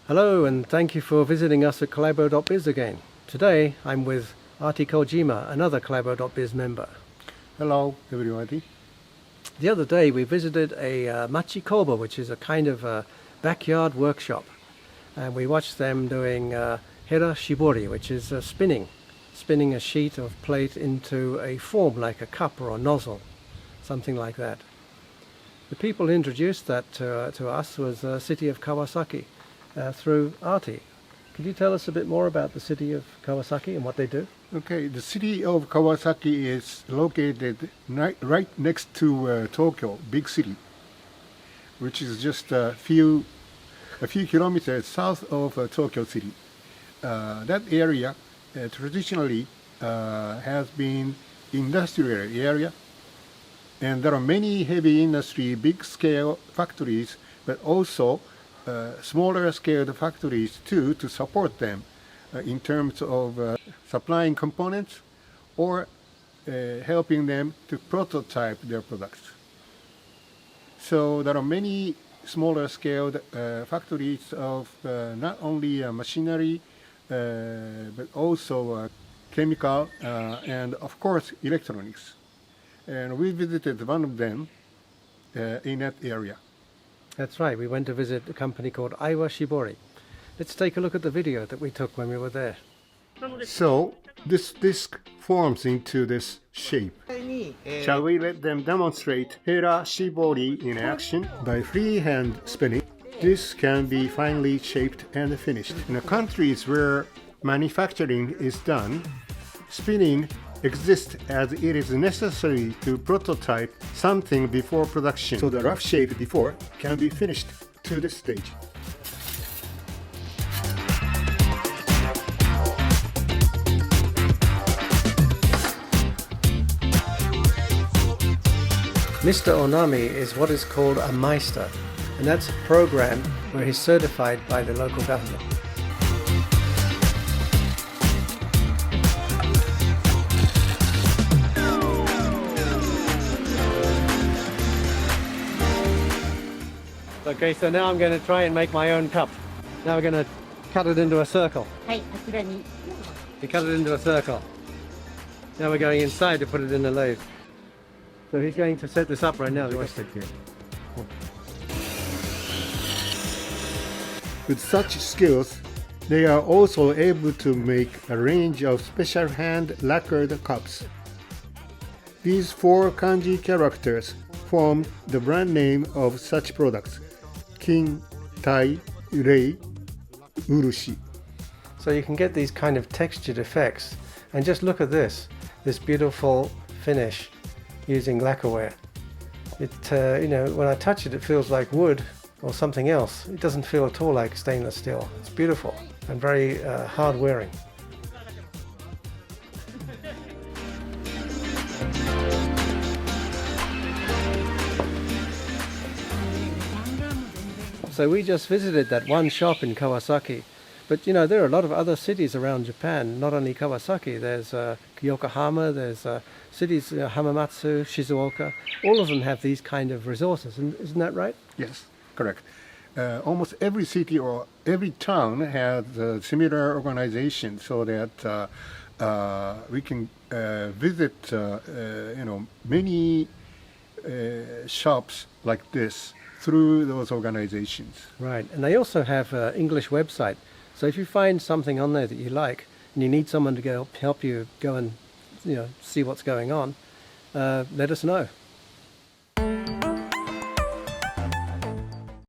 Hello, and thank you for visiting us at Collabo.biz again. Today I'm with Artie Kojima, another Collabo.biz member. Hello, everybody. The other day we visited a machi kobo, which is a kind of a backyard workshop, and we watched them doing Aiwa Shibori, which is spinning a sheet of plate into a form like a cup or a nozzle, something like that. The people who introduced that to us was the city of Kawasaki through Artie. Could you tell us a bit more about the city of Kawasaki and what they do? Okay, the city of Kawasaki is located right next to Tokyo, big city, which is just a few kilometers south of Tokyo City. That area traditionally has been industrial area, and there are many heavy industry, big scale factories, but also smaller scale factories too to support them in terms of supplying components or helping them to prototype their products. So there are many smaller scale factories of not only machinery but also chemical and of course electronics. And we visited one of them in that area. That's right, we went to visit a company called Aiwa Shibori. Let's take a look at the video that we took when we were there. So this disc forms into this shape. Shall we let them demonstrate Aiwa Shibori in action? By freehand spinning, this can be finely shaped and finished. In the countries where manufacturing is done, spinning exists as it is necessary to prototype something before production. So the rough shape before can be finished to this stage. Mr. Onami is what is called a Meister, and that's a program where he's certified by the local government. Okay, so now I'm going to try and make my own cup. Now we're going to cut it into a circle. We cut it into a circle. Now we're going inside to put it in the lathe. So he's going to set this up right now. With such skills, they are also able to make a range of special hand lacquered cups. These 4 kanji characters form the brand name of such products: Kin, Tai, Rei, Urushi. So you can get these kind of textured effects, and just look at this beautiful finish using lacquerware. It, when I touch it, it feels like wood or something else. It doesn't feel at all like stainless steel. It's beautiful and very hard wearing. So we just visited that one shop in Kawasaki, but there are a lot of other cities around Japan, not only Kawasaki. There's Yokohama, there's cities, Hamamatsu, Shizuoka. All of them have these kind of resources, isn't that right? Yes, correct. Almost every city or every town has a similar organization, so that we can visit many shops like this through those organizations. Right, and they also have an English website. So if you find something on there that you like and you need someone to help you go and see what's going on, let us know.